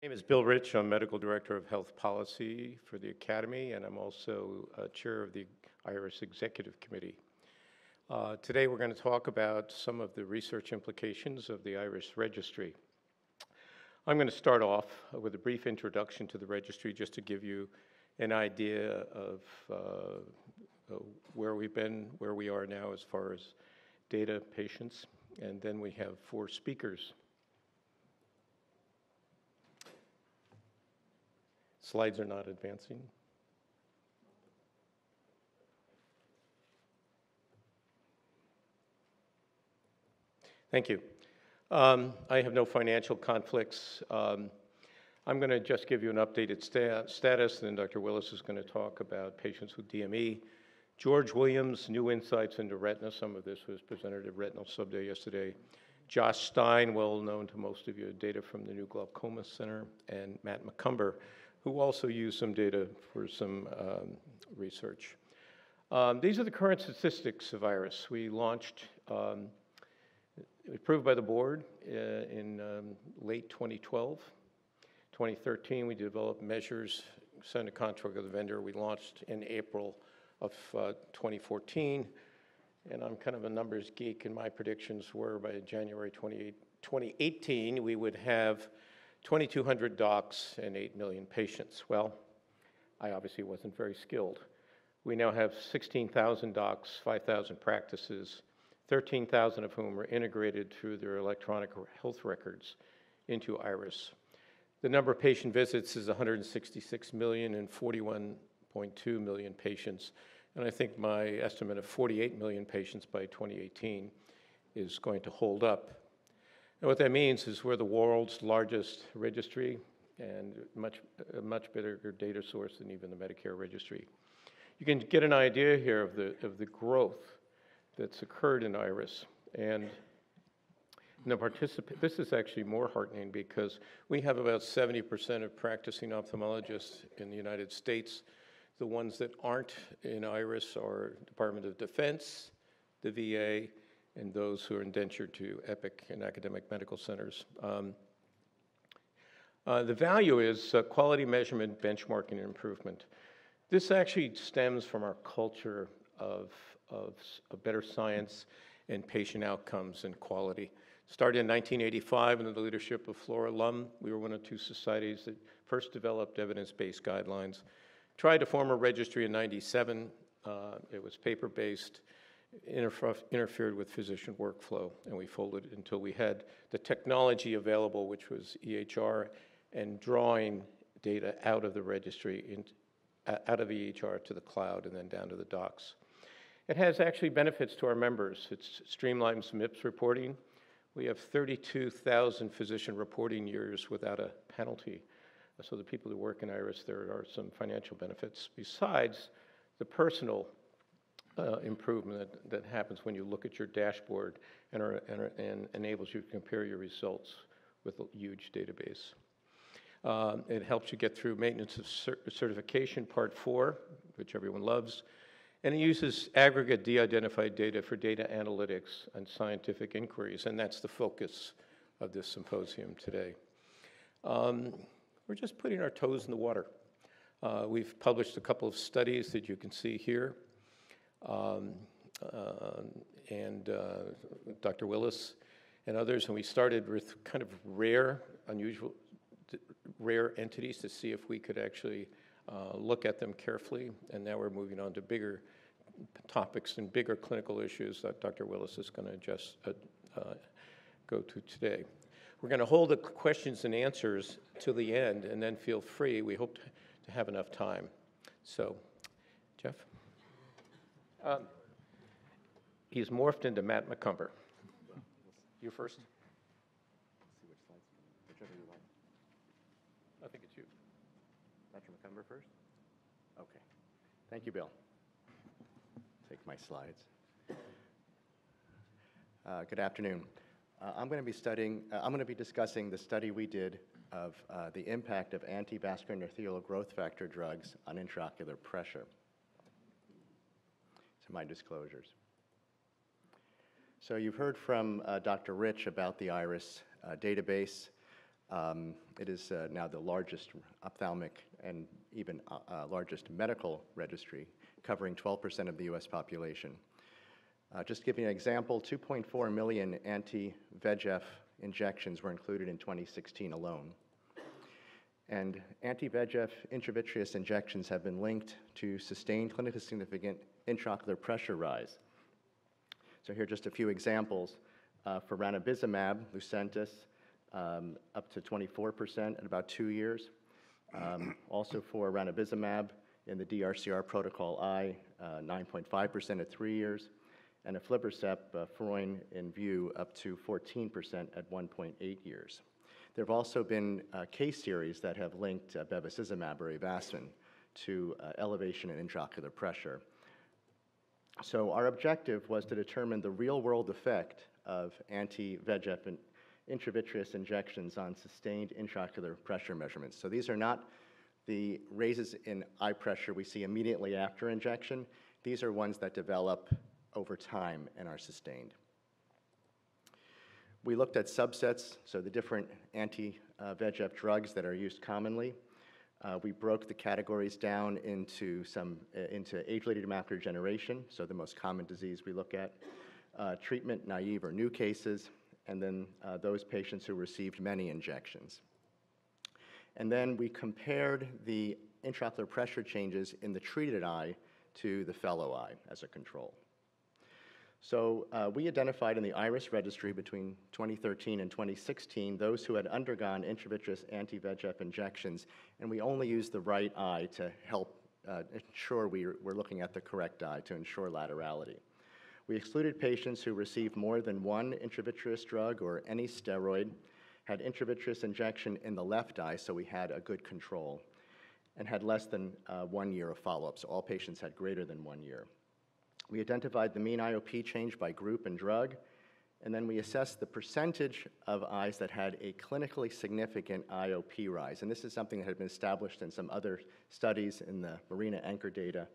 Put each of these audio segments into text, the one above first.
My name is Bill Rich. I'm Medical Director of Health Policy for the Academy, and I'm also Chair of the IRIS Executive Committee. Today we're going to talk about some of the research implications of the IRIS Registry. I'm going to start off with a brief introduction to the registry just to give you an idea of where we've been, where we are now as far as data, patients, and then we have 4 speakers. Slides are not advancing. Thank you. I have no financial conflicts. I'm going to just give you an updated status, and then Dr. Willis is going to talk about patients with DME. George Williams, new insights into retina. Some of this was presented at Retinal Subday yesterday. Josh Stein, well known to most of you, data from the New Glaucoma Center, and Matt McCumber, who also used some data for some research. These are the current statistics of IRIS. We launched, approved by the board in late 2012. 2013, we developed measures, signed a contract with the vendor. We launched in April of 2014, and I'm kind of a numbers geek, and my predictions were by January 2018, we would have 2,200 docs and 8 million patients. Well, I obviously wasn't very skilled. We now have 16,000 docs, 5,000 practices, 13,000 of whom are integrated through their electronic health records into IRIS. The number of patient visits is 166 million and 41.2 million patients. And I think my estimate of 48 million patients by 2018 is going to hold up. And what that means is we're the world's largest registry and a much better data source than even the Medicare registry. You can get an idea here of the growth that's occurred in IRIS. And this is actually more heartening because we have about 70% of practicing ophthalmologists in the United States. The ones that aren't in IRIS are Department of Defense, the VA, and those who are indentured to Epic and academic medical centers. The value is quality measurement, benchmarking, and improvement. This actually stems from our culture of better science and patient outcomes and quality. Started in 1985 under the leadership of Flora Lum. We were one of 2 societies that first developed evidence-based guidelines. Tried to form a registry in 97. It was paper-based. Interfered with physician workflow, and we folded until we had the technology available, which was EHR, and drawing data out of the registry, out of EHR to the cloud, and then down to the docs. It has actually benefits to our members. It streamlines MIPS reporting. We have 32,000 physician reporting years without a penalty. So the people who work in IRIS, there are some financial benefits besides the improvement that happens when you look at your dashboard and enables you to compare your results with a huge database. It helps you get through maintenance of certification, Part 4, which everyone loves, and it uses aggregate de-identified data for data analytics and scientific inquiries, and that's the focus of this symposium today. We're just putting our toes in the water. We've published a couple of studies that you can see here. And Dr. Willis and others, and we started with kind of rare entities to see if we could actually look at them carefully, and now we're moving on to bigger topics and bigger clinical issues that Dr. Willis is going to just go to today. We're going to hold the questions and answers till the end, and then feel free. We hope to have enough time. So, Jeff? He's morphed into Matt McCumber. You first? See which slides, whichever you like. I think it's you. Dr. McCumber first? Okay. Thank you, Bill. Take my slides. Good afternoon. I'm going to be discussing the study we did of the impact of antivascular endothelial growth factor drugs on intraocular pressure. So my disclosures. So you've heard from Dr. Rich about the IRIS database. It is now the largest ophthalmic and even largest medical registry, covering 12% of the US population. Just giving an example, 2.4 million anti-VEGF injections were included in 2016 alone. And anti-VEGF intravitreous injections have been linked to sustained clinically significant intraocular pressure rise. So here are just a few examples. For ranibizumab, Lucentis, up to 24% at about 2 years. Also for ranibizumab in the DRCR protocol I, 9.5% at 3 years. And aflibercept, Freund in view, up to 14% at 1.8 years. There have also been case series that have linked bevacizumab or Avastin to elevation in intraocular pressure. So our objective was to determine the real-world effect of anti-VEGF and intravitreous injections on sustained intraocular pressure measurements. So these are not the raises in eye pressure we see immediately after injection. These are ones that develop over time and are sustained. We looked at subsets, so the different anti-VEGF drugs that are used commonly. We broke the categories down into age-related macular degeneration, so the most common disease we look at, treatment naive or new cases, and then those patients who received many injections. And then we compared the intraocular pressure changes in the treated eye to the fellow eye as a control. So we identified in the IRIS Registry between 2013 and 2016 those who had undergone intravitreous anti-VEGF injections, and we only used the right eye to help ensure we're looking at the correct eye to ensure laterality. We excluded patients who received more than one intravitreous drug or any steroid, had intravitreous injection in the left eye, so we had a good control, and had less than 1 year of follow-up, so all patients had greater than 1 year. We identified the mean IOP change by group and drug, and then we assessed the percentage of eyes that had a clinically significant IOP rise. And this is something that had been established in some other studies in the Marina anchor data.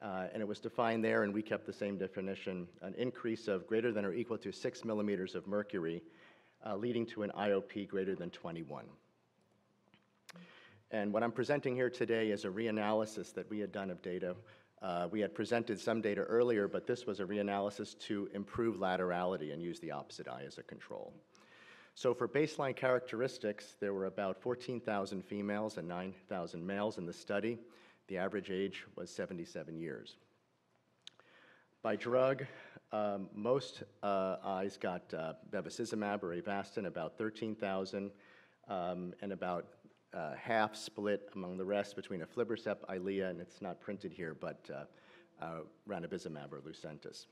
And it was defined there, and we kept the same definition, an increase of greater than or equal to 6 millimeters of mercury, leading to an IOP greater than 21. And what I'm presenting here today is a reanalysis that we had done of data. We had presented some data earlier, but this was a reanalysis to improve laterality and use the opposite eye as a control. So for baseline characteristics, there were about 14,000 females and 9,000 males in the study. The average age was 77 years. By drug, most eyes got bevacizumab or Avastin, about 13,000, and about half split among the rest between aflibercept, Eylea, and it's not printed here, but ranibizumab or Lucentis.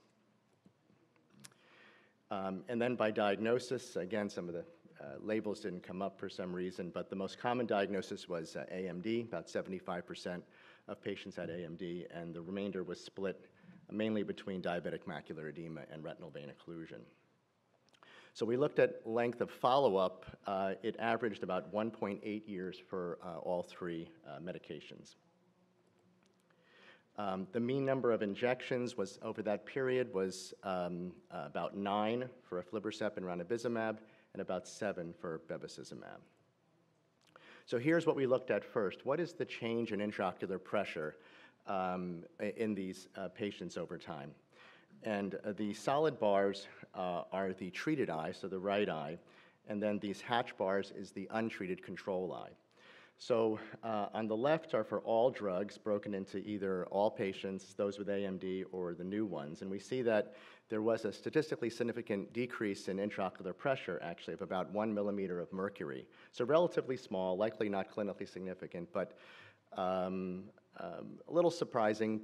And then by diagnosis, again, some of the labels didn't come up for some reason, but the most common diagnosis was AMD. About 75% of patients had AMD, and the remainder was split mainly between diabetic macular edema and retinal vein occlusion. So we looked at length of follow-up. It averaged about 1.8 years for all three medications. The mean number of injections was over that period was about 9 for aflibercept and ranibizumab, and about 7 for bevacizumab. So here's what we looked at first. What is the change in intraocular pressure in these patients over time? And the solid bars are the treated eye, so the right eye, and then these hatch bars is the untreated control eye. So on the left are for all drugs, broken into either all patients, those with AMD, or the new ones. And we see that there was a statistically significant decrease in intraocular pressure, actually, of about 1 millimeter of mercury. So relatively small, likely not clinically significant, but a little surprising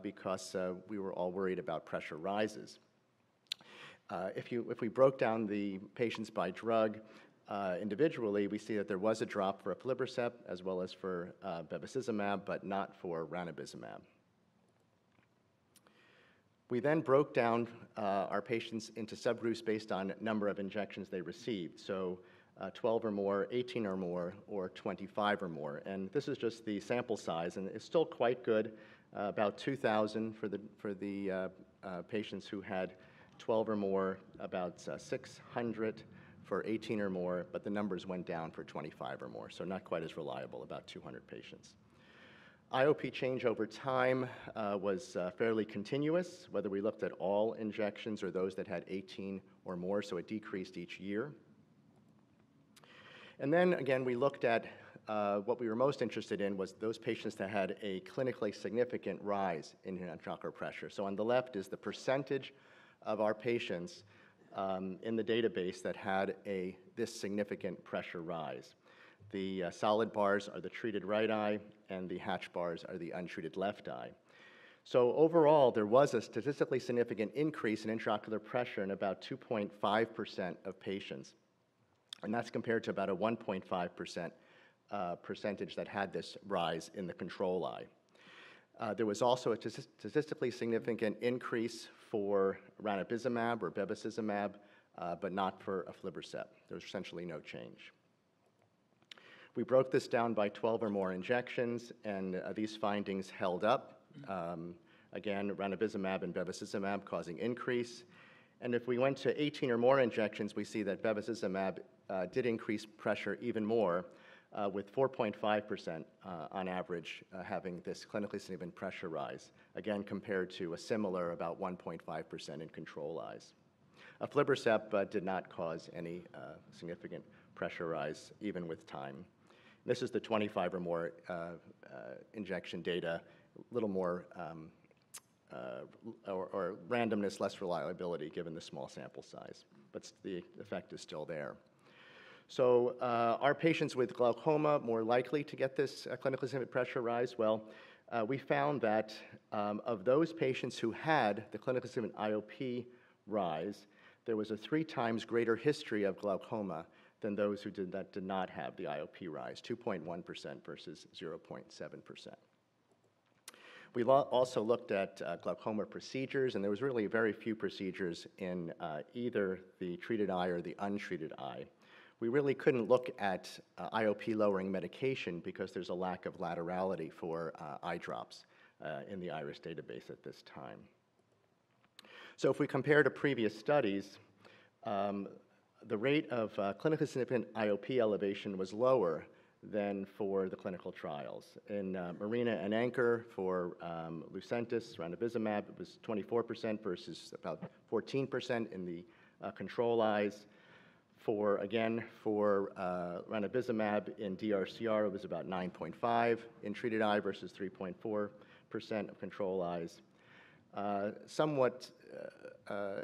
because we were all worried about pressure rises. If we broke down the patients by drug individually, we see that there was a drop for aflibercept as well as for bevacizumab, but not for ranibizumab. We then broke down our patients into subgroups based on number of injections they received. So 12 or more, 18 or more, or 25 or more. And this is just the sample size, and it's still quite good, about 2,000 for the patients who had 12 or more, about 600 for 18 or more, but the numbers went down for 25 or more, so not quite as reliable, about 200 patients. IOP change over time was fairly continuous, whether we looked at all injections or those that had 18 or more, so it decreased each year. And then again, we looked at what we were most interested in was those patients that had a clinically significant rise in intraocular pressure. So on the left is the percentage of our patients in the database that had this significant pressure rise. The solid bars are the treated right eye, and the hatch bars are the untreated left eye. So overall, there was a statistically significant increase in intraocular pressure in about 2.5% of patients. And that's compared to about a 1.5% percentage that had this rise in the control eye. There was also a statistically significant increase for ranibizumab or bevacizumab, but not for aflibercept. There was essentially no change. We broke this down by 12 or more injections, and these findings held up. Again, ranibizumab and bevacizumab causing increase. And if we went to 18 or more injections, we see that bevacizumab did increase pressure even more, with 4.5% on average having this clinically significant pressure rise, again compared to a similar about 1.5% in control eyes. Aflibercept did not cause any significant pressure rise even with time. This is the 25 or more injection data, a little more or randomness, less reliability given the small sample size, but the effect is still there. So are patients with glaucoma more likely to get this clinically significant pressure rise? Well, we found that of those patients who had the clinically significant IOP rise, there was a 3 times greater history of glaucoma than those who did not have the IOP rise, 2.1% versus 0.7%. We also looked at glaucoma procedures, and there was really very few procedures in either the treated eye or the untreated eye. We really couldn't look at IOP-lowering medication because there's a lack of laterality for eye drops in the IRIS database at this time. So if we compare to previous studies, the rate of clinically significant IOP elevation was lower than for the clinical trials. In Marina and Anchor for Lucentis, ranibizumab, it was 24% versus about 14% in the control eyes. For ranibizumab in DRCR, it was about 9.5 in treated eye versus 3.4% of control eyes. Somewhat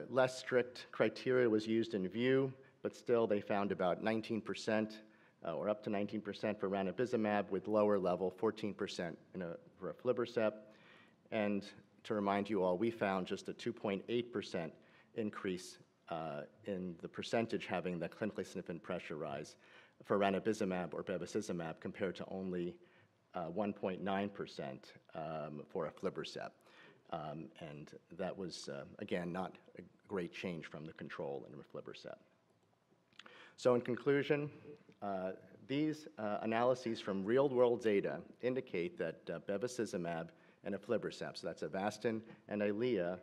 less strict criteria was used in VIEW, but still they found about 19% or up to 19% for ranibizumab with lower level, 14% for aflibercept. And to remind you all, we found just a 2.8% increase in the percentage having the clinically significant pressure rise for ranibizumab or bevacizumab compared to only 1.9% for aflibercept. And that was, again, not a great change from the control in aflibercept. So in conclusion, these analyses from real-world data indicate that bevacizumab and aflibercept, so that's Avastin and Eylea,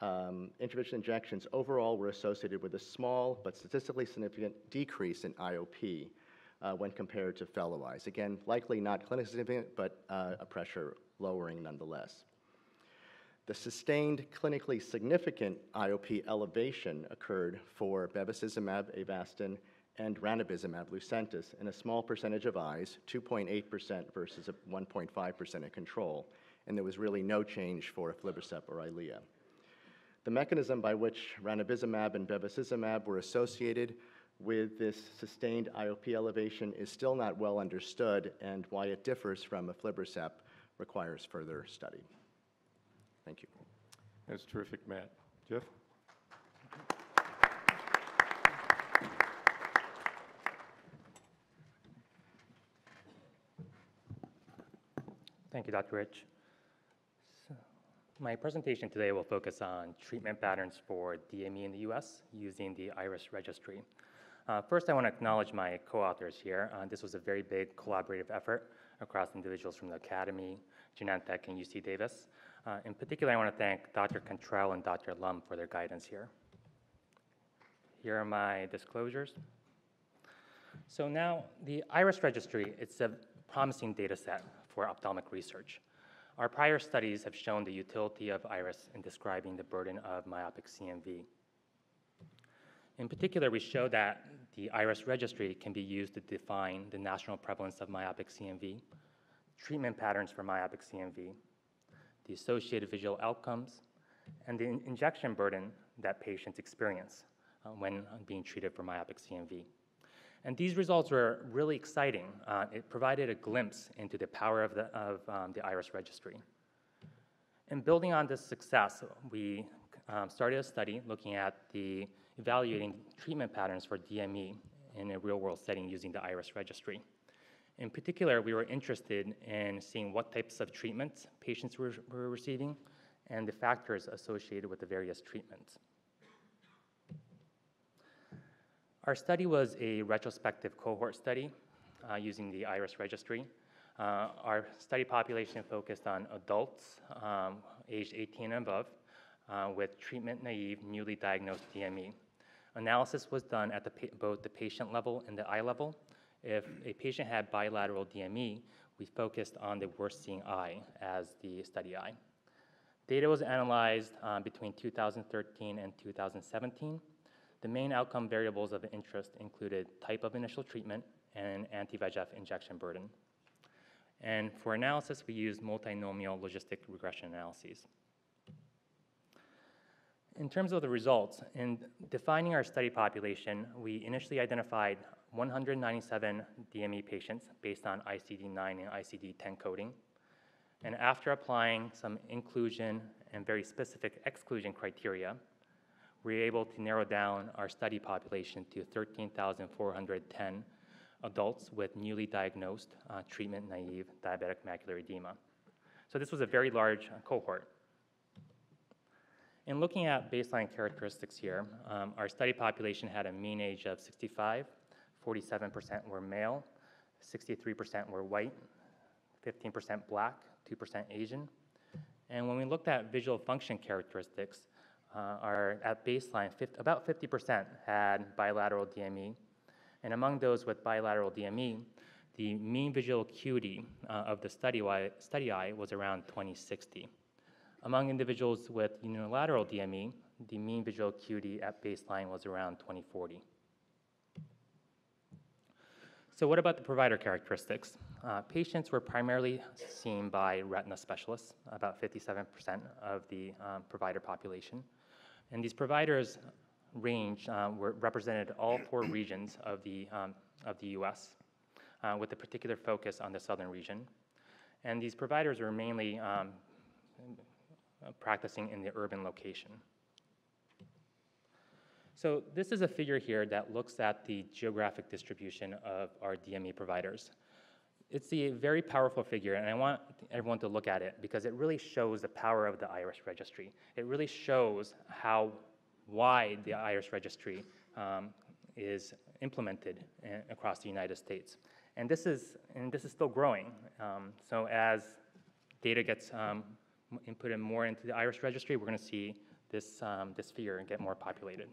intravitreal injections overall were associated with a small but statistically significant decrease in IOP when compared to fellow eyes. Again, likely not clinically significant, but a pressure lowering nonetheless. The sustained clinically significant IOP elevation occurred for bevacizumab, Avastin, and ranibizumab, Lucentis, in a small percentage of eyes, 2.8% versus 1.5% in control, and there was really no change for aflibercept or Eylea. The mechanism by which ranibizumab and bevacizumab were associated with this sustained IOP elevation is still not well understood, and why it differs from aflibercept requires further study. Thank you. That's terrific, Matt. Jeff? Thank you, Dr. Rich. So, my presentation today will focus on treatment patterns for DME in the US using the IRIS Registry. First, I want to acknowledge my co-authors here. This was a very big collaborative effort across individuals from the Academy, Genentech, and UC Davis. In particular, I want to thank Dr. Cantrell and Dr. Lum for their guidance here. Here are my disclosures. So now, the IRIS Registry, it's a promising data set for ophthalmic research. Our prior studies have shown the utility of IRIS in describing the burden of myopic CMV. In particular, we show that the IRIS Registry can be used to define the national prevalence of myopic CMV, treatment patterns for myopic CMV, the associated visual outcomes, and the injection burden that patients experience when being treated for myopic CMV. And these results were really exciting. It provided a glimpse into the power of the IRIS Registry. And building on this success, we started a study looking at evaluating treatment patterns for DME in a real-world setting using the IRIS Registry. In particular, we were interested in seeing what types of treatments patients were receiving and the factors associated with the various treatments. Our study was a retrospective cohort study using the IRIS Registry. Our study population focused on adults aged 18 and above with treatment-naive, newly diagnosed DME. Analysis was done at both the patient level and the eye level. If a patient had bilateral DME, we focused on the worst-seeing eye as the study eye. Data was analyzed between 2013 and 2017. The main outcome variables of interest included type of initial treatment and anti-VEGF injection burden. And for analysis, we used multinomial logistic regression analyses. In terms of the results, in defining our study population, we initially identified 197 DME patients based on ICD-9 and ICD-10 coding. And after applying some inclusion and very specific exclusion criteria, we were able to narrow down our study population to 13,410 adults with newly diagnosed treatment-naive diabetic macular edema. So this was a very large cohort. In looking at baseline characteristics here, our study population had a mean age of 65, 47% were male, 63% were white, 15% black, 2% Asian. And when we looked at visual function characteristics, at baseline, about 50% had bilateral DME. And among those with bilateral DME, the mean visual acuity of the study eye was around 20/60. Among individuals with unilateral DME, the mean visual acuity at baseline was around 20/40. So what about the provider characteristics? Patients were primarily seen by retina specialists, about 57% of the provider population. And these providers represented all 4 regions of the US, with a particular focus on the southern region. And these providers were mainly practicing in the urban location. So this is a figure here that looks at the geographic distribution of our DME providers. It's a very powerful figure, and I want everyone to look at it because it really shows the power of the IRIS Registry. It really shows how wide the IRIS Registry is implemented across the United States. And this is still growing. So as data gets inputted more into the IRIS Registry, we're going to see this figure get more populated.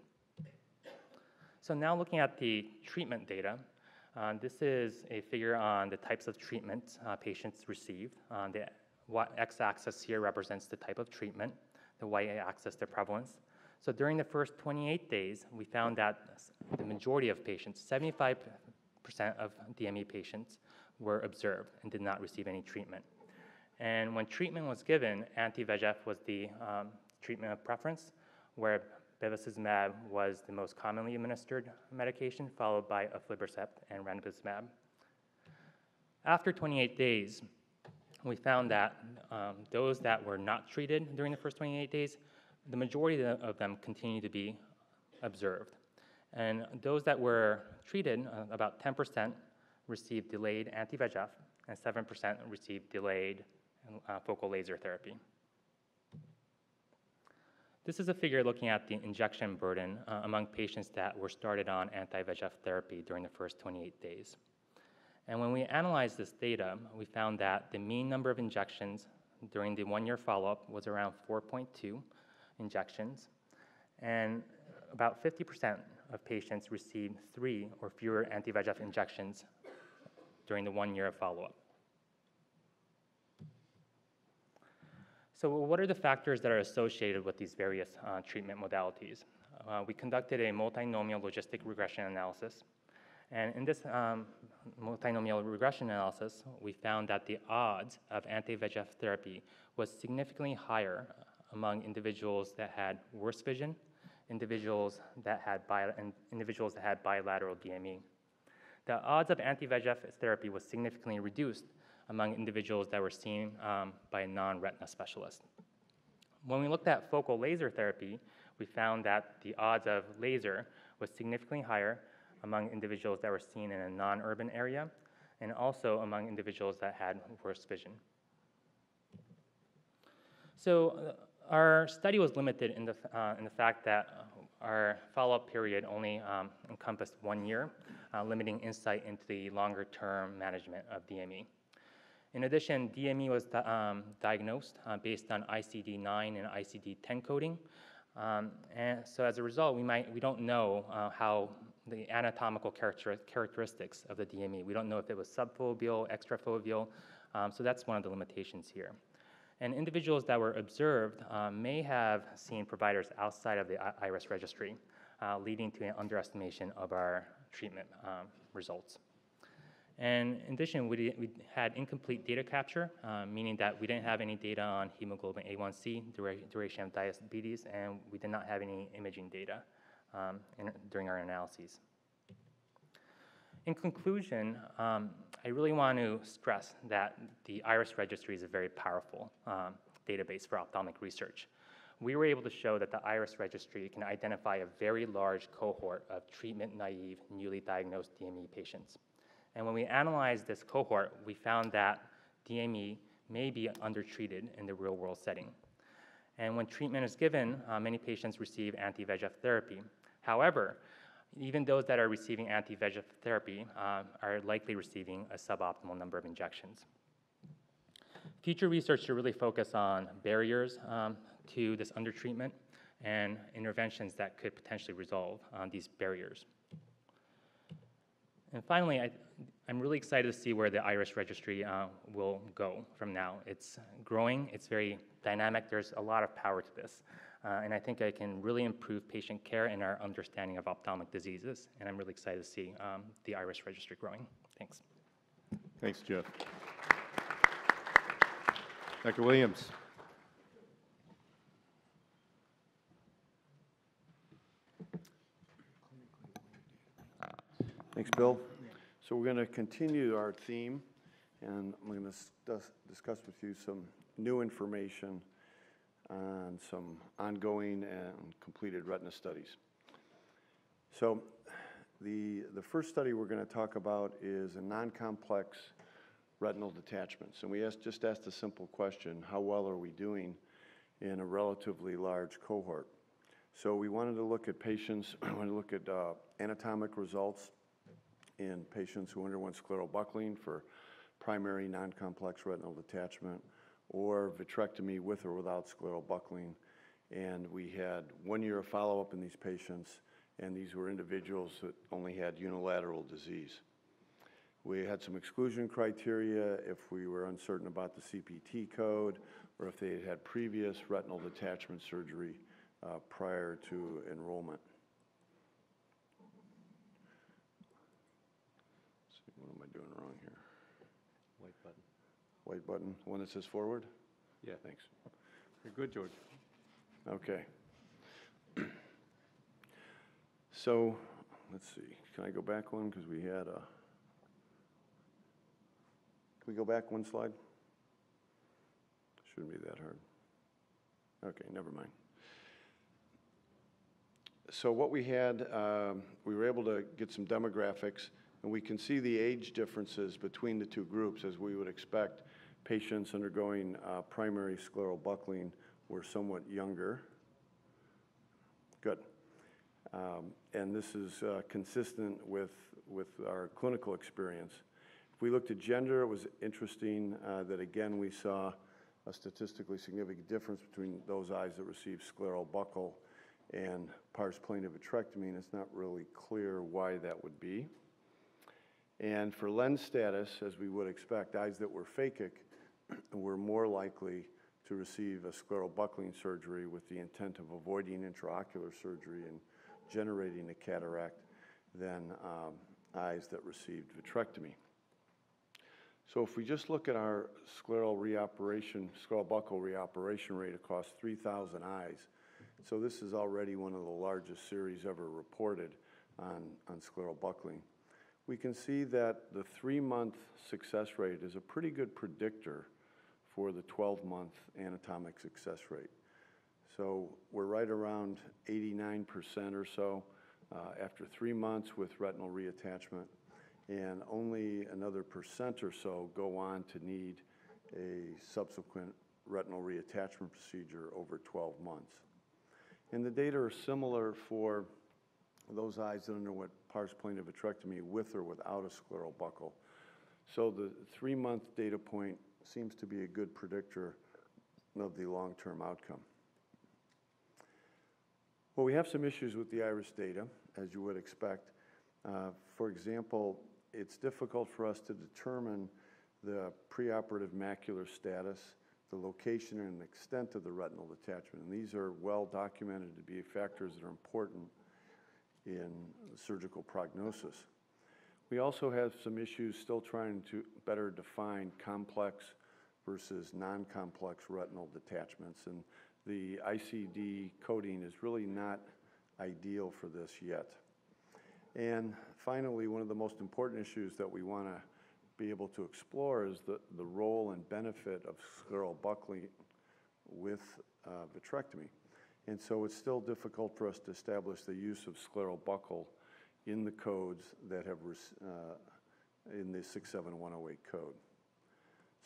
So now looking at the treatment data, this is a figure on the types of treatment patients received. The x-axis here represents the type of treatment, the y-axis the prevalence. So during the first 28 days, we found that the majority of patients, 75% of DME patients, were observed and did not receive any treatment. And when treatment was given, anti-VEGF was the treatment of preference, where bevacizumab was the most commonly administered medication, followed by aflibercept and ranibizumab. After 28 days, we found that those that were not treated during the first 28 days, the majority of them continued to be observed. And those that were treated, about 10% received delayed anti-VEGF, and 7% received delayed focal laser therapy. This is a figure looking at the injection burden among patients that were started on anti-VEGF therapy during the first 28 days. And when we analyzed this data, we found that the mean number of injections during the 1-year follow-up was around 4.2 injections, and about 50% of patients received 3 or fewer anti-VEGF injections during the 1 year of follow-up. So what are the factors that are associated with these various treatment modalities? We conducted a multinomial logistic regression analysis. And in this multinomial regression analysis, we found that the odds of anti-VEGF therapy was significantly higher among individuals that had worse vision, individuals that had bilateral DME. The odds of anti-VEGF therapy was significantly reduced among individuals that were seen by a non-retina specialist. When we looked at focal laser therapy, we found that the odds of laser was significantly higher among individuals that were seen in a non-urban area, and also among individuals that had worse vision. So our study was limited in the fact that our follow-up period only encompassed 1 year, limiting insight into the longer-term management of DME. In addition, DME was diagnosed based on ICD-9 and ICD-10 coding. And so as a result, we don't know how the anatomical characteristics of the DME. We don't know if it was subfoveal, extrafoveal, so that's one of the limitations here. And individuals that were observed may have seen providers outside of the IRIS registry, leading to an underestimation of our treatment results. And in addition, we had incomplete data capture, meaning that we didn't have any data on hemoglobin A1C, duration of diabetes, and we did not have any imaging data during our analyses. In conclusion, I really want to stress that the IRIS registry is a very powerful database for ophthalmic research. We were able to show that the IRIS registry can identify a very large cohort of treatment-naive, newly diagnosed DME patients. And when we analyzed this cohort, we found that DME may be undertreated in the real-world setting. And when treatment is given, many patients receive anti-VEGF therapy. However, even those that are receiving anti-VEGF therapy are likely receiving a suboptimal number of injections. Future research should really focus on barriers to this undertreatment and interventions that could potentially resolve these barriers. And finally, I'm really excited to see where the IRIS registry will go from now. It's growing, it's very dynamic, there's a lot of power to this. And I think it can really improve patient care and our understanding of ophthalmic diseases. And I'm really excited to see the IRIS registry growing. Thanks. Thanks, Jeff. Dr. Williams. Thanks, Bill. So we're going to continue our theme, and I'm going to discuss with you some new information on some ongoing and completed retina studies. So the first study we're going to talk about is a non-complex retinal detachments. And we just asked a simple question: how well are we doing in a relatively large cohort? So we wanted to look at patients, we wanted to look at anatomic results in patients who underwent scleral buckling for primary non-complex retinal detachment, or vitrectomy with or without scleral buckling. And we had 1 year of follow-up in these patients, and these were individuals that only had unilateral disease. We had some exclusion criteria if we were uncertain about the CPT code, or if they had had previous retinal detachment surgery prior to enrollment. Let's see, what am I doing wrong here? White button. White button, one that says forward? Yeah. Thanks. You're good, George. Okay. So, let's see, can I go back one? Because we had a, can we go back one slide? Shouldn't be that hard. Okay, never mind. So what we had, we were able to get some demographics, and we can see the age differences between the two groups. As we would expect, patients undergoing primary scleral buckling were somewhat younger. Good. And this is consistent with our clinical experience. If we looked at gender, it was interesting that again we saw a statistically significant difference between those eyes that received scleral buckle and pars plana vitrectomy, and it's not really clear why that would be. And for lens status, as we would expect, eyes that were phakic were more likely to receive a scleral buckling surgery with the intent of avoiding intraocular surgery and generating a cataract than eyes that received vitrectomy. So if we just look at our scleral buckle reoperation rate across 3,000 eyes, so this is already one of the largest series ever reported on scleral buckling. We can see that the 3-month success rate is a pretty good predictor for the 12-month anatomic success rate. So we're right around 89% or so after 3 months with retinal reattachment, and only another % or so go on to need a subsequent retinal reattachment procedure over 12 months. And the data are similar for those eyes that underwent pars plana vitrectomy with or without a scleral buckle. So the 3-month data point seems to be a good predictor of the long-term outcome. Well, we have some issues with the IRIS data, as you would expect. For example, it's difficult for us to determine the preoperative macular status, the location and extent of the retinal detachment. And these are well documented to be factors that are important in surgical prognosis. We also have some issues still trying to better define complex versus non-complex retinal detachments, and the ICD coding is really not ideal for this yet. And finally, one of the most important issues that we want to be able to explore is the role and benefit of scleral buckling with vitrectomy. And so it's still difficult for us to establish the use of scleral buckle in the codes that have in the 67108 code.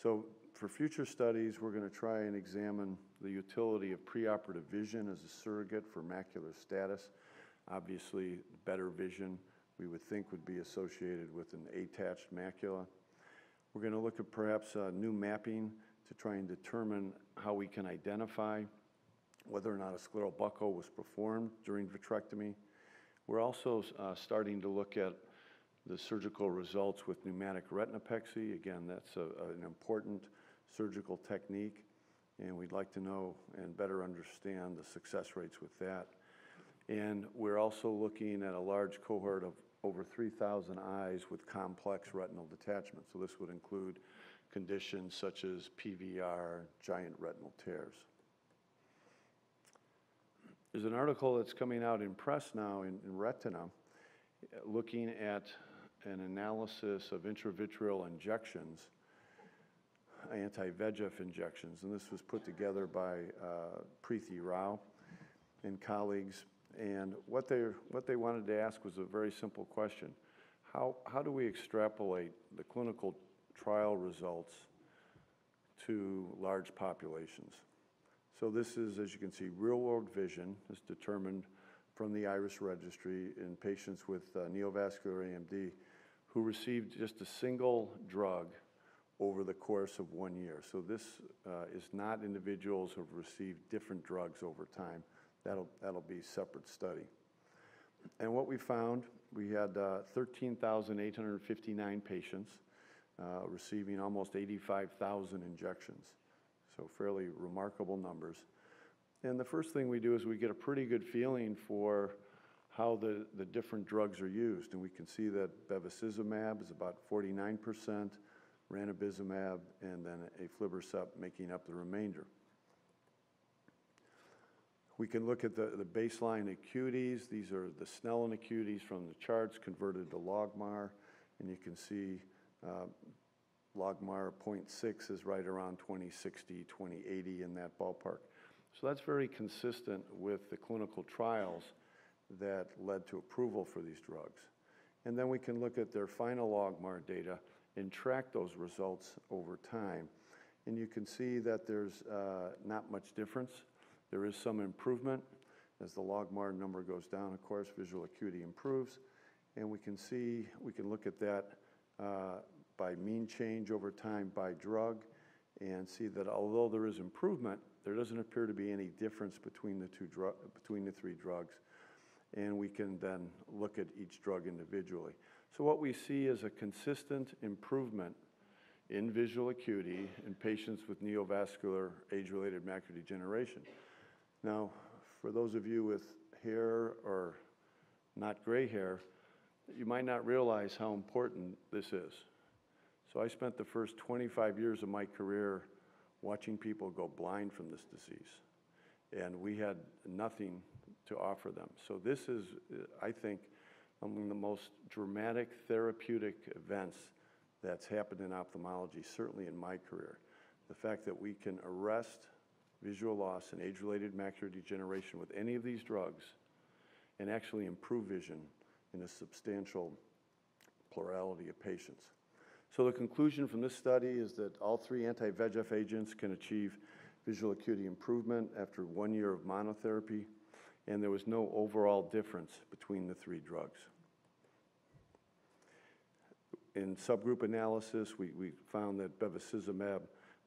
So for future studies, we're going to try and examine the utility of preoperative vision as a surrogate for macular status. Obviously, better vision we would think would be associated with an attached macula. We're going to look at perhaps new mapping to try and determine how we can identify whether or not a scleral buckle was performed during vitrectomy. We're also starting to look at the surgical results with pneumatic retinopexy. Again, that's an important surgical technique, and we'd like to know and better understand the success rates with that. And we're also looking at a large cohort of over 3,000 eyes with complex retinal detachment. So this would include conditions such as PVR, giant retinal tears. There's an article that's coming out in press now in Retina looking at an analysis of intravitreal injections, anti-VEGF injections, and this was put together by Preeti Rao and colleagues. And what they wanted to ask was a very simple question. How do we extrapolate the clinical trial results to large populations? So this is, as you can see, real-world vision is determined from the IRIS Registry in patients with neovascular AMD who received just a single drug over the course of 1 year. So this is not individuals who have received different drugs over time. That'll be a separate study. And what we found, we had 13,859 patients receiving almost 85,000 injections. So fairly remarkable numbers. And the first thing we do is we get a pretty good feeling for how the different drugs are used. And we can see that bevacizumab is about 49%, ranibizumab, and then aflibercept making up the remainder. We can look at the baseline acuities. These are the Snellen acuities from the charts converted to logMAR, and you can see logMAR 0.6 is right around 2060, 2080 in that ballpark. So that's very consistent with the clinical trials that led to approval for these drugs. And then we can look at their final logMAR data and track those results over time. And you can see that there's not much difference. There is some improvement. As the logMAR number goes down, of course, visual acuity improves. And we can look at that by mean change over time by drug and see that although there is improvement, There doesn't appear to be any difference between the three drugs, and we can then look at each drug individually. So what we see is a consistent improvement in visual acuity in patients with neovascular age-related macular degeneration. Now, for those of you with hair or not gray hair, you might not realize how important this is. So I spent the first 25 years of my career watching people go blind from this disease, and we had nothing to offer them. So this is, I think, among the most dramatic therapeutic events that's happened in ophthalmology, certainly in my career. The fact that we can arrest visual loss and age-related macular degeneration with any of these drugs and actually improve vision in a substantial plurality of patients. So the conclusion from this study is that all three anti-VEGF agents can achieve visual acuity improvement after 1 year of monotherapy, and there was no overall difference between the three drugs. In subgroup analysis, we found that bevacizumab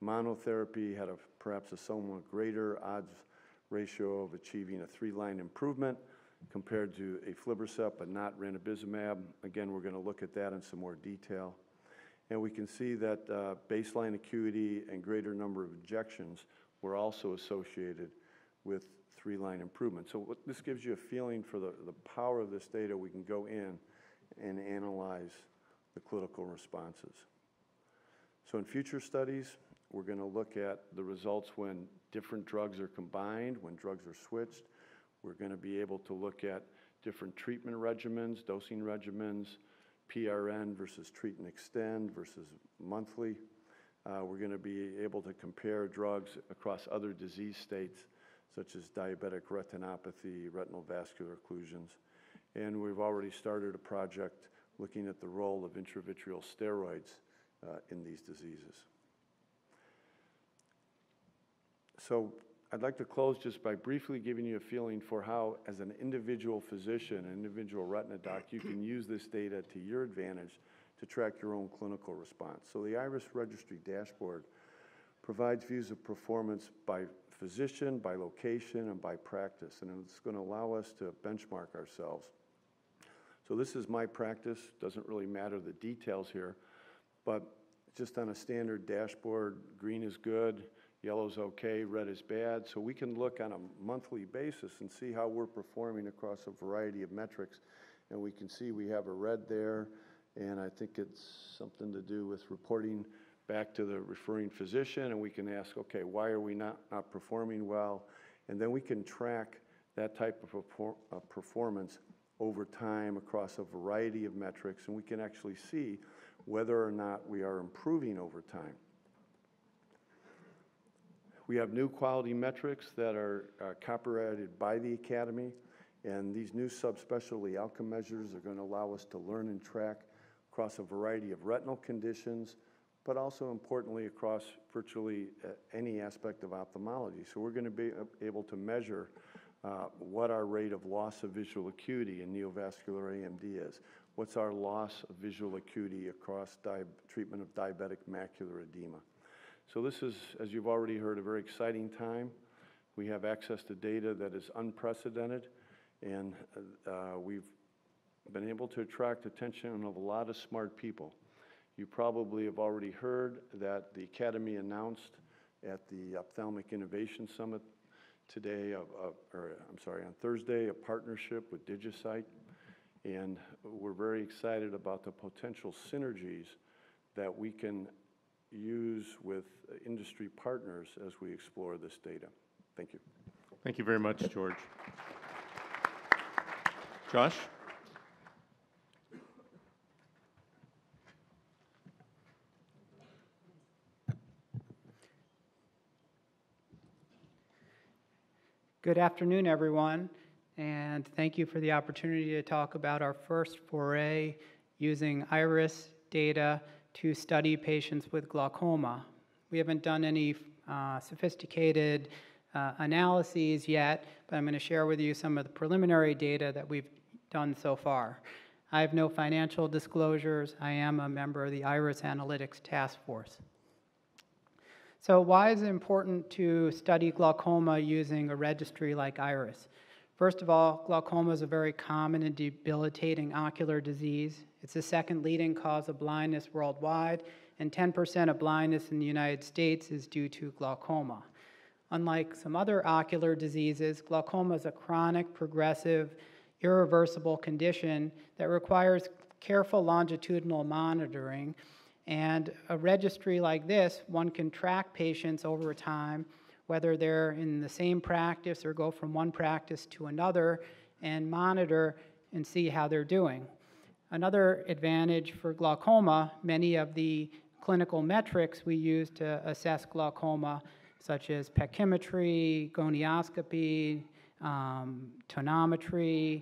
monotherapy had perhaps a somewhat greater odds ratio of achieving a 3-line improvement compared to aflibercept, but not ranibizumab. Again, we're going to look at that in some more detail. And we can see that baseline acuity and greater number of injections were also associated with 3-line improvement. So this gives you a feeling for the power of this data. We can go in and analyze the clinical responses. So in future studies, we're going to look at the results when different drugs are combined, when drugs are switched. We're going to be able to look at different treatment regimens, dosing regimens, PRN versus treat and extend versus monthly. We're going to be able to compare drugs across other disease states, such as diabetic retinopathy, retinal vascular occlusions. And we've already started a project looking at the role of intravitreal steroids in these diseases. So I'd like to close just by briefly giving you a feeling for how, as an individual physician, an individual retina doc, you can use this data to your advantage to track your own clinical response. So the IRIS Registry dashboard provides views of performance by physician, by location, and by practice, and it's going to allow us to benchmark ourselves. So this is my practice. Doesn't really matter the details here, but just on a standard dashboard, green is good, yellow's okay, red is bad. So we can look on a monthly basis and see how we're performing across a variety of metrics. And we can see we have a red there, and I think it's something to do with reporting back to the referring physician, and we can ask, okay, why are we not performing well? And then we can track that type of performance over time across a variety of metrics, and we can actually see whether or not we are improving over time. We have new quality metrics that are copyrighted by the Academy, and these new subspecialty outcome measures are going to allow us to learn and track across a variety of retinal conditions, but also importantly across virtually any aspect of ophthalmology. So we're going to be able to measure what our rate of loss of visual acuity in neovascular AMD is. What's our loss of visual acuity across treatment of diabetic macular edema? So this is, as you've already heard, a very exciting time. We have access to data that is unprecedented, and we've been able to attract attention of a lot of smart people. You probably have already heard that the Academy announced at the Ophthalmic Innovation Summit today, on Thursday, a partnership with DigiCite, and we're very excited about the potential synergies that we can use with industry partners as we explore this data. Thank you. Thank you very much, George. Josh? Good afternoon, everyone, and thank you for the opportunity to talk about our first foray using IRIS data to study patients with glaucoma. We haven't done any sophisticated analyses yet, but I'm going to share with you some of the preliminary data that we've done so far. I have no financial disclosures. I am a member of the IRIS Analytics Task Force. So why is it important to study glaucoma using a registry like IRIS? First of all, glaucoma is a very common and debilitating ocular disease. It's the second leading cause of blindness worldwide, and 10% of blindness in the United States is due to glaucoma. Unlike some other ocular diseases, glaucoma is a chronic, progressive, irreversible condition that requires careful longitudinal monitoring. And a registry like this, one can track patients over time, whether they're in the same practice or go from one practice to another, and monitor and see how they're doing. Another advantage for glaucoma, many of the clinical metrics we use to assess glaucoma, such as pachymetry, gonioscopy, tonometry,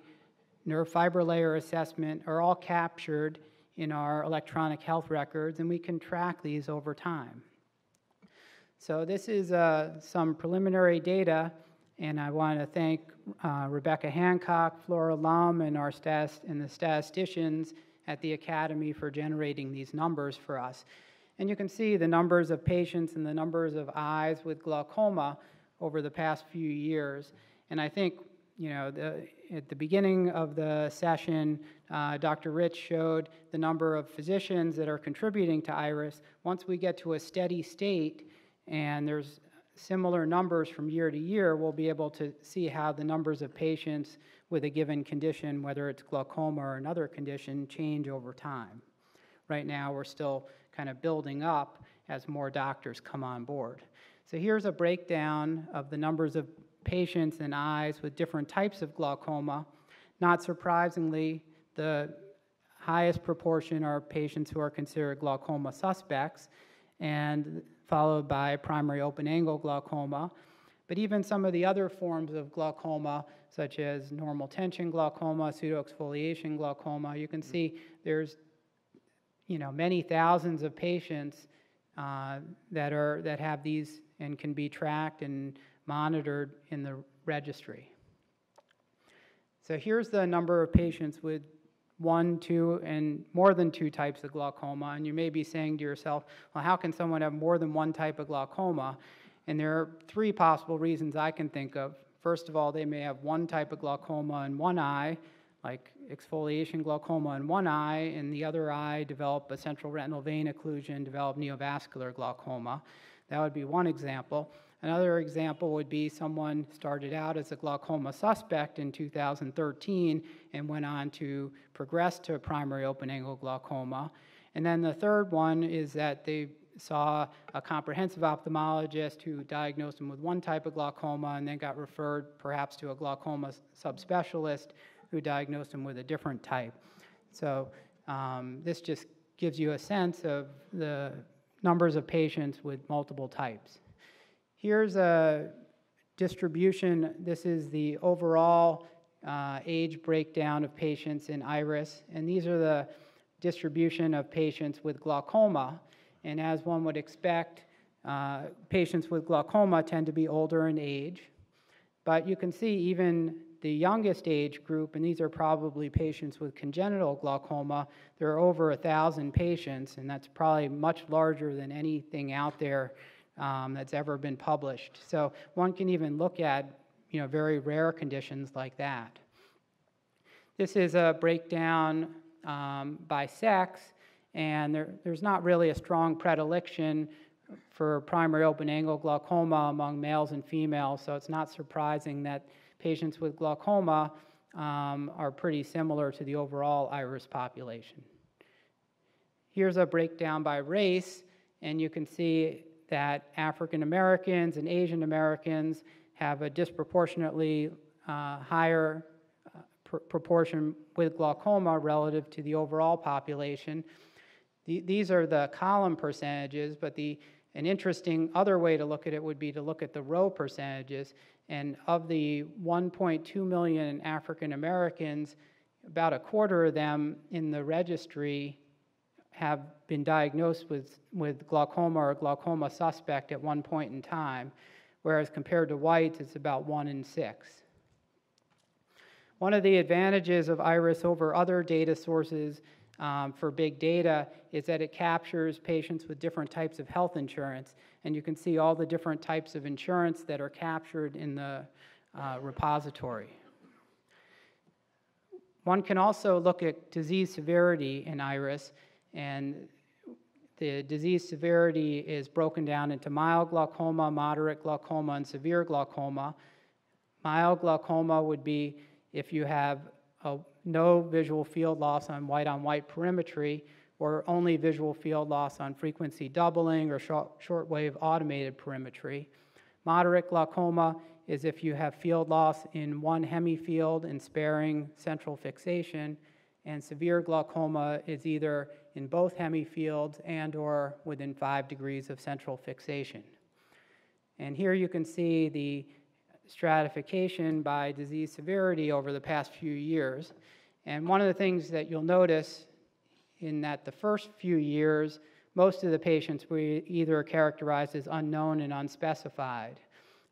nerve fiber layer assessment, are all captured in our electronic health records, and we can track these over time. So this is some preliminary data, and I want to thank Rebecca Hancock, Flora Lum, and the statisticians at the Academy for generating these numbers for us. And you can see the numbers of patients and the numbers of eyes with glaucoma over the past few years. And I think, you know, at the beginning of the session, Dr. Rich showed the number of physicians that are contributing to IRIS. Once we get to a steady state and there's similar numbers from year to year, we'll be able to see how the numbers of patients with a given condition, whether it's glaucoma or another condition, change over time. Right now, we're still kind of building up as more doctors come on board. So here's a breakdown of the numbers of patients and eyes with different types of glaucoma. Not surprisingly, the highest proportion are patients who are considered glaucoma suspects, and followed by primary open-angle glaucoma. But even some of the other forms of glaucoma, such as normal tension glaucoma, pseudoexfoliation glaucoma, you can see there's, you know, many thousands of patients that have these and can be tracked and monitored in the registry. So here's the number of patients with 1, 2, and more than 2 types of glaucoma. And you may be saying to yourself, well, how can someone have more than one type of glaucoma? And there are 3 possible reasons I can think of. First of all, they may have one type of glaucoma in one eye, like exfoliation glaucoma in one eye, and the other eye develop a central retinal vein occlusion, develop neovascular glaucoma. That would be one example. Another example would be someone started out as a glaucoma suspect in 2013 and went on to progress to primary open-angle glaucoma. And then the third one is that they saw a comprehensive ophthalmologist who diagnosed them with one type of glaucoma and then got referred perhaps to a glaucoma subspecialist who diagnosed them with a different type. So this just gives you a sense of the numbers of patients with multiple types. Here's a distribution. This is the overall age breakdown of patients in IRIS, and these are the distribution of patients with glaucoma. And as one would expect, patients with glaucoma tend to be older in age. But you can see even the youngest age group, and these are probably patients with congenital glaucoma, there are over 1,000 patients, and that's probably much larger than anything out there that's ever been published. So one can even look at, you know, very rare conditions like that. This is a breakdown by sex, and there's not really a strong predilection for primary open-angle glaucoma among males and females, so it's not surprising that patients with glaucoma are pretty similar to the overall IRIS population. Here's a breakdown by race, and you can see that African Americans and Asian Americans have a disproportionately higher proportion with glaucoma relative to the overall population. These are the column percentages, but an interesting other way to look at it would be to look at the row percentages. And of the 1.2 million African Americans, about a quarter of them in the registry have been diagnosed with glaucoma or glaucoma suspect at one point in time, whereas compared to whites, it's about 1 in 6. One of the advantages of IRIS over other data sources for big data is that it captures patients with different types of health insurance. And you can see all the different types of insurance that are captured in the repository. One can also look at disease severity in IRIS, and the disease severity is broken down into mild glaucoma, moderate glaucoma, and severe glaucoma. Mild glaucoma would be if you have no visual field loss on white-on-white perimetry, or only visual field loss on frequency doubling or shortwave automated perimetry. Moderate glaucoma is if you have field loss in one hemifield and sparing central fixation, and severe glaucoma is either in both hemifields and or within 5 degrees of central fixation. And here you can see the stratification by disease severity over the past few years. And one of the things that you'll notice in that the first few years, most of the patients were either characterized as unknown and unspecified,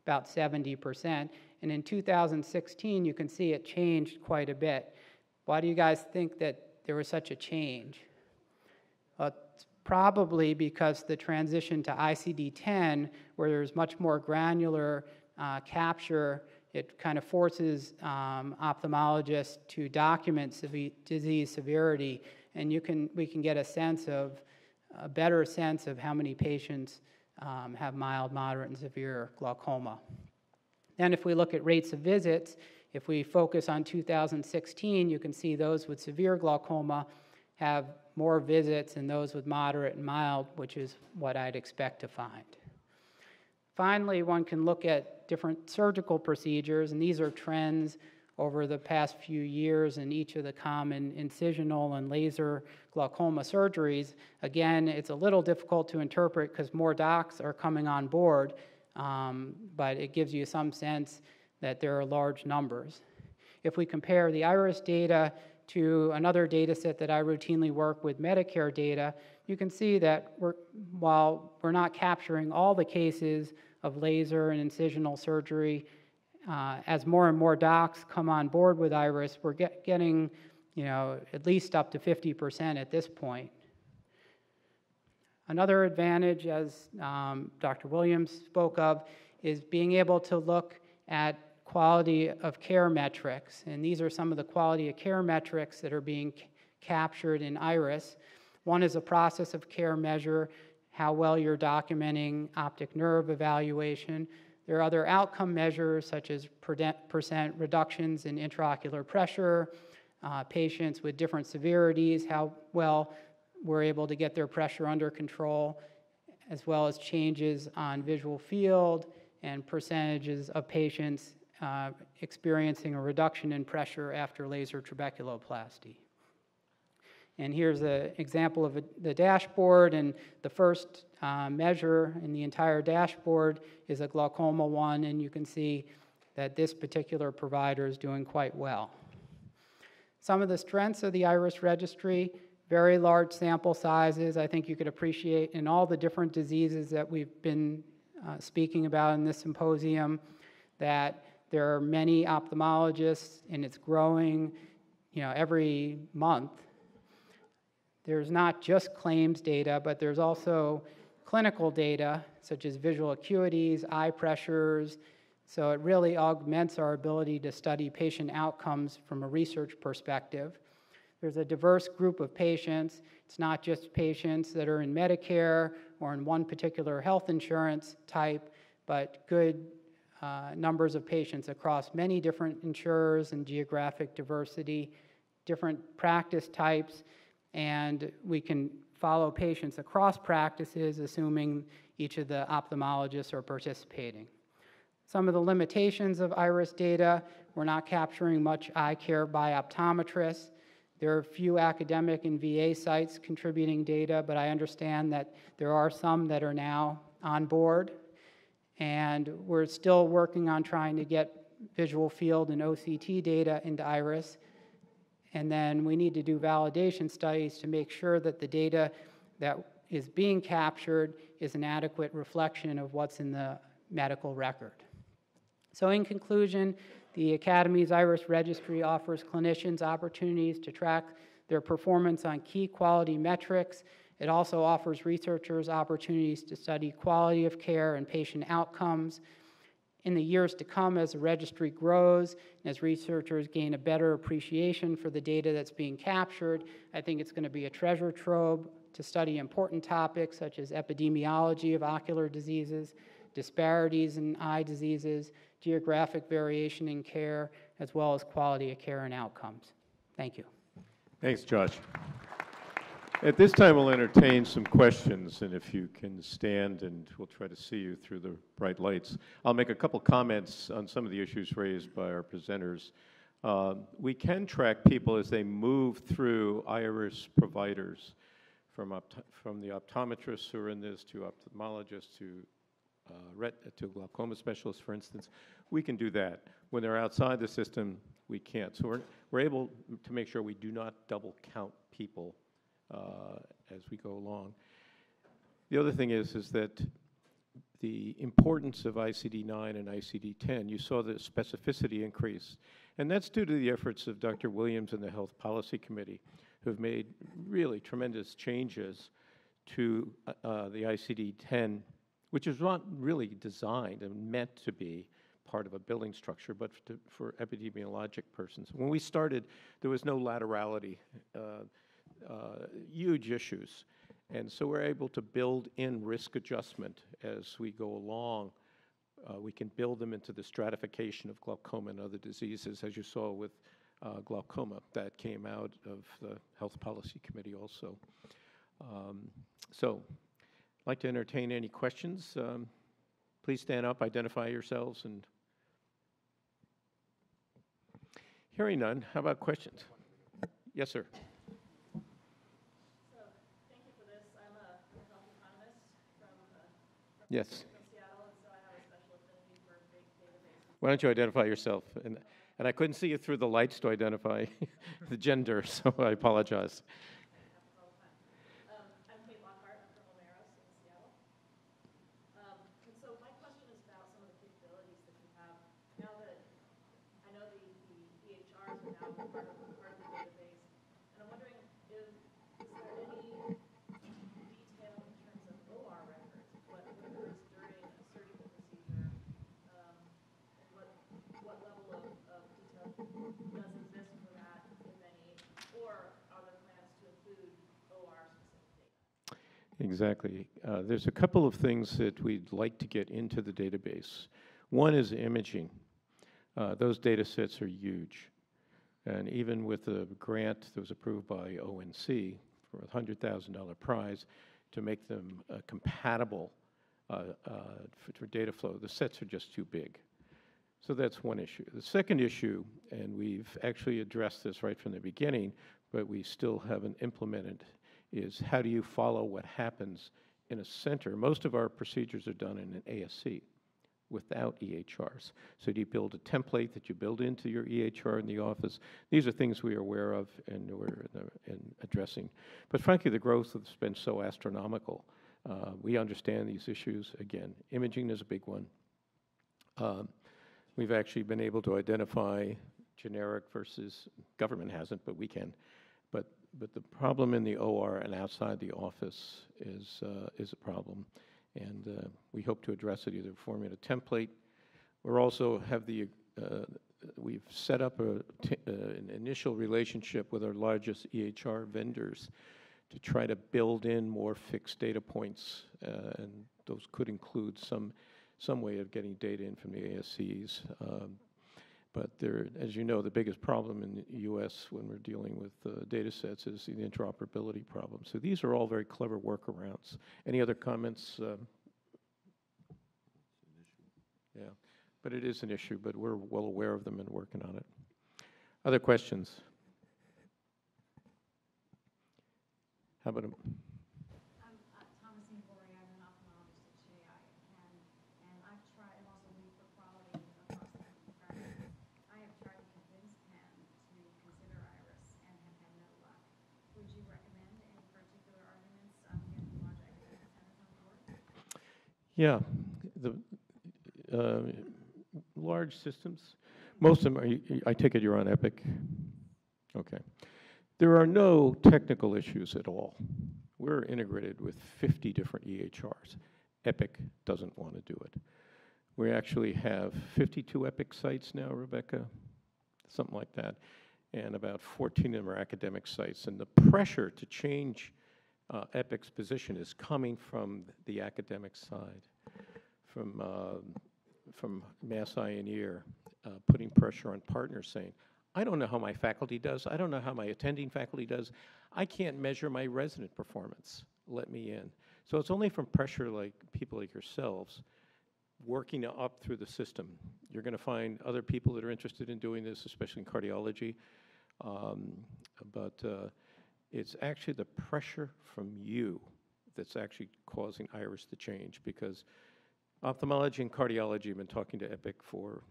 about 70%. And in 2016, you can see it changed quite a bit. Why do you guys think that there was such a change? Well, it's probably because the transition to ICD-10, where there's much more granular capture, it kind of forces ophthalmologists to document disease severity, and we can get a better sense of how many patients have mild, moderate, and severe glaucoma. Then if we look at rates of visits, if we focus on 2016, you can see those with severe glaucoma have more visits than those with moderate and mild, which is what I'd expect to find. Finally, one can look at different surgical procedures, and these are trends over the past few years in each of the common incisional and laser glaucoma surgeries. Again, it's a little difficult to interpret because more docs are coming on board, but it gives you some sense that there are large numbers. If we compare the IRIS data to another data set that I routinely work with, Medicare data, you can see that while we're not capturing all the cases of laser and incisional surgery, as more and more docs come on board with IRIS, we're getting at least up to 50% at this point. Another advantage, as Dr. Williams spoke of, is being able to look at quality of care metrics. And these are some of the quality of care metrics that are being captured in IRIS. One is a process of care measure, how well you're documenting optic nerve evaluation. There are other outcome measures such as percent reductions in intraocular pressure, patients with different severities, how well we're able to get their pressure under control, as well as changes on visual field and percentages of patients experiencing a reduction in pressure after laser trabeculoplasty. And here's an example of the dashboard, and the first measure in the entire dashboard is a glaucoma 1, and you can see that this particular provider is doing quite well. Some of the strengths of the IRIS registry: very large sample sizes. I think you could appreciate in all the different diseases that we've been speaking about in this symposium that there are many ophthalmologists, and it's growing every month. There's not just claims data, but there's also clinical data, such as visual acuities, eye pressures. So it really augments our ability to study patient outcomes from a research perspective. There's a diverse group of patients. It's not just patients that are in Medicare or in one particular health insurance type, but good numbers of patients across many different insurers and geographic diversity, different practice types, and we can follow patients across practices, assuming each of the ophthalmologists are participating. Some of the limitations of IRIS data: we're not capturing much eye care by optometrists. There are few academic and VA sites contributing data, but I understand that there are some that are now on board. And we're still working on trying to get visual field and OCT data into IRIS. And then we need to do validation studies to make sure that the data that is being captured is an adequate reflection of what's in the medical record. So in conclusion, the Academy's IRIS registry offers clinicians opportunities to track their performance on key quality metrics. It also offers researchers opportunities to study quality of care and patient outcomes. In the years to come, as the registry grows, and as researchers gain a better appreciation for the data that's being captured, I think it's going to be a treasure trove to study important topics such as epidemiology of ocular diseases, disparities in eye diseases, geographic variation in care, as well as quality of care and outcomes. Thank you. Thanks, Josh. At this time, we'll entertain some questions, and if you can stand, and we'll try to see you through the bright lights. I'll make a couple comments on some of the issues raised by our presenters. We can track people as they move through IRIS providers, from the optometrists who are in this, to ophthalmologists, to glaucoma specialists, for instance. We can do that. When they're outside the system, we can't. So we're able to make sure we do not double count people as we go along. The other thing is that the importance of ICD-9 and ICD-10, you saw the specificity increase. And that's due to the efforts of Dr. Williams and the Health Policy Committee, who have made really tremendous changes to the ICD-10, which is not really designed and meant to be part of a billing structure, but for epidemiologic persons. When we started, there was no laterality, huge issues. And so we're able to build in risk adjustment as we go along. We can build them into the stratification of glaucoma and other diseases, as you saw with glaucoma. That came out of the Health Policy Committee also. So I'd like to entertain any questions. Please stand up, identify yourselves, and hearing none, how about questions? Yes, sir. Yes. Seattle, and so I have a special affinity for big databases. Why don't you identify yourself? And I couldn't see you through the lights to identify the gender, so I apologize. I'm Kate Lockhart. I'm from Omeros in Seattle. And so my question is about some of the capabilities that you have. Now that I know the EHRs are now part of the database, and I'm wondering, is there any detail in terms of OR records, what occurs during a surgical procedure, and what level of detail does exist for that, if any, or are there plans to include OR-specific data? Exactly. There's a couple of things that we'd like to get into the database. One is imaging. Those data sets are huge. And even with a grant that was approved by ONC for a $100,000 prize to make them compatible for data flow, the sets are just too big. So that's one issue. The second issue, and we've actually addressed this right from the beginning, but we still haven't implemented, is how do you follow what happens in a center? Most of our procedures are done in an ASC without EHRs. So do you build a template that you build into your EHR in the office? These are things we are aware of and we're addressing. But frankly, the growth has been so astronomical. We understand these issues. Again, imaging is a big one. We've actually been able to identify generic versus, government hasn't, but we can. But the problem in the OR and outside the office is a problem. And we hope to address it either forming a template. We're also we've set up an initial relationship with our largest EHR vendors to try to build in more fixed data points, and those could include some way of getting data in from the ASCs. But as you know, the biggest problem in the U.S. when we're dealing with data sets is the interoperability problem. So these are all very clever workarounds. Any other comments? Yeah, but it is an issue, but we're well aware of them and working on it. Other questions? How about Thomasine Gorey, I'm an ophthalmologist at Shea, and I've tried, I'm also lead for quality across the practice. I have tried to convince Penn to consider IRIS and have had no luck. Would you recommend any particular arguments getting large academic centers on board? Yeah, the large systems, most of them are, I take it you're on Epic? Okay. There are no technical issues at all. We're integrated with 50 different EHRs. Epic doesn't want to do it. We actually have 52 Epic sites now, Rebecca, something like that, and about 14 of them are academic sites. And the pressure to change Epic's position is coming from the academic side, from Mass Eye and Ear, putting pressure on partners saying, I don't know how my faculty does. I don't know how my attending faculty does. I can't measure my resident performance. Let me in. So it's only from pressure like people like yourselves working up through the system. You're going to find other people that are interested in doing this, especially in cardiology. But it's actually the pressure from you that's actually causing IRIS to change, because ophthalmology and cardiology have been talking to Epic for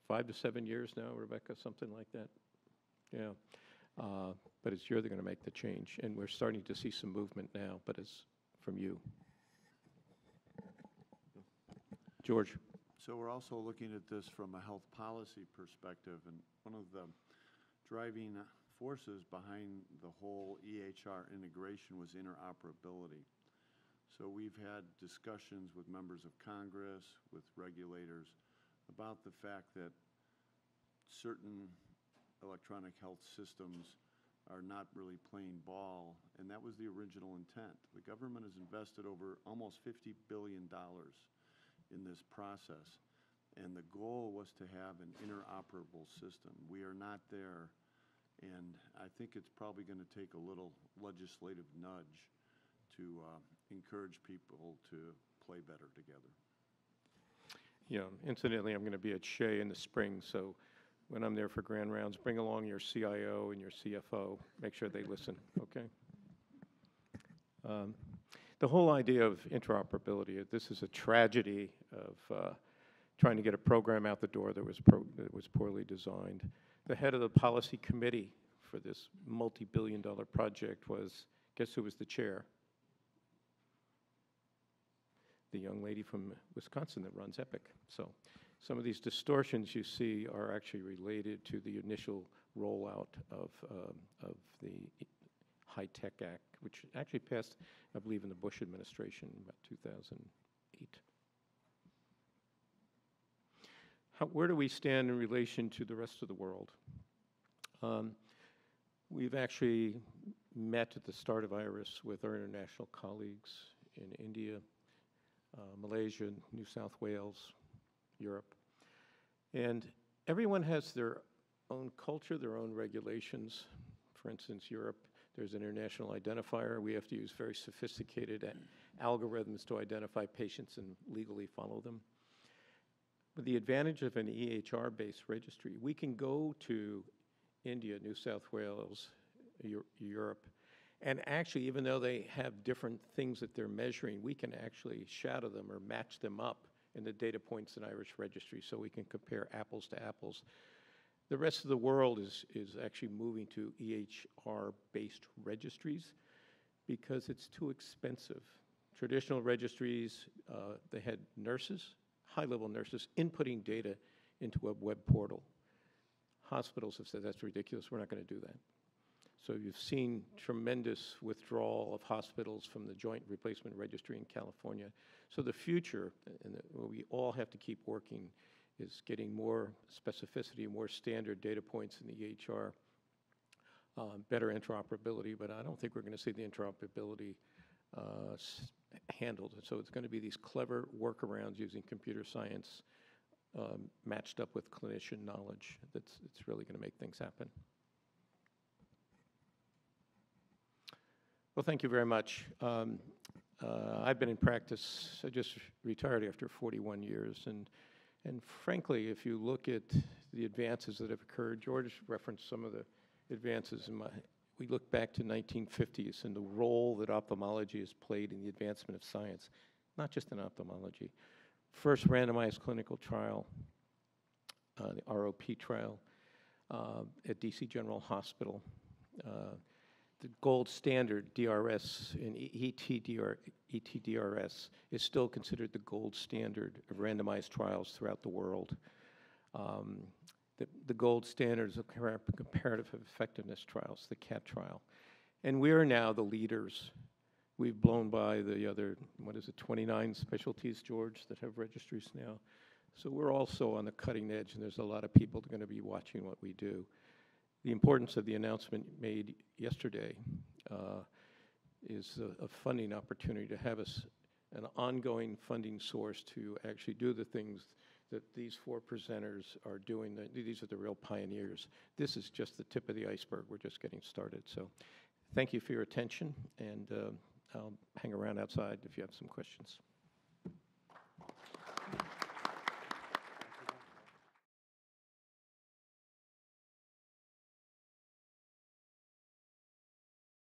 5 to 7 years now, Rebecca, something like that. Yeah. But it's you're going to make the change, and we're starting to see some movement now, but it's from you. George. So we're also looking at this from a health policy perspective, and one of the driving forces behind the whole EHR integration was interoperability. So we've had discussions with members of Congress, with regulators, about the fact that certain electronic health systems are not really playing ball, and that was the original intent. The government has invested over almost $50 billion in this process, and the goal was to have an interoperable system. We are not there, and I think it's probably going to take a little legislative nudge to encourage people to play better together. Yeah, incidentally, I'm going to be at Shea in the spring, so when I'm there for grand rounds, bring along your CIO and your CFO. Make sure they listen, okay? The whole idea of interoperability, this is a tragedy of trying to get a program out the door that was poorly designed. The head of the policy committee for this multi-billion-dollar project was, guess who was the chair? The young lady from Wisconsin that runs Epic. So some of these distortions you see are actually related to the initial rollout of the High-Tech Act, which actually passed, I believe, in the Bush administration in about 2008. Where do we stand in relation to the rest of the world? We've actually met at the start of IRIS with our international colleagues in India, Malaysia, New South Wales, Europe. And everyone has their own culture, their own regulations. For instance, Europe, there's an international identifier. We have to use very sophisticated algorithms to identify patients and legally follow them. With the advantage of an EHR-based registry, we can go to India, New South Wales, Europe, and actually, even though they have different things that they're measuring, we can actually shadow them or match them up in the data points in IRIS Registry, so we can compare apples to apples. The rest of the world is actually moving to EHR-based registries because it's too expensive. Traditional registries, they had nurses, high-level nurses, inputting data into a web portal. Hospitals have said, that's ridiculous, we're not going to do that. So you've seen tremendous withdrawal of hospitals from the Joint Replacement Registry in California. So the future, and what we all have to keep working, is getting more specificity, more standard data points in the EHR, better interoperability, but I don't think we're going to see the interoperability handled. So it's going to be these clever workarounds using computer science matched up with clinician knowledge that's really going to make things happen. Well, thank you very much. I've been in practice. I just retired after 41 years, and frankly, if you look at the advances that have occurred, George referenced some of the advances we look back to 1950s and the role that ophthalmology has played in the advancement of science, not just in ophthalmology. First randomized clinical trial, the ROP trial at DC General Hospital. The gold standard DRS and ETDRS is still considered the gold standard of randomized trials throughout the world. the gold standards of comparative effectiveness trials, the CAT trial. And we are now the leaders. We've blown by the other, 29 specialties, George, that have registries now. So we're also on the cutting edge, and there's a lot of people that are going to be watching what we do. The importance of the announcement made yesterday is a funding opportunity to have an ongoing funding source to actually do the things that these 4 presenters are doing. These are the real pioneers. This is just the tip of the iceberg. We're just getting started. So thank you for your attention, and I'll hang around outside if you have some questions.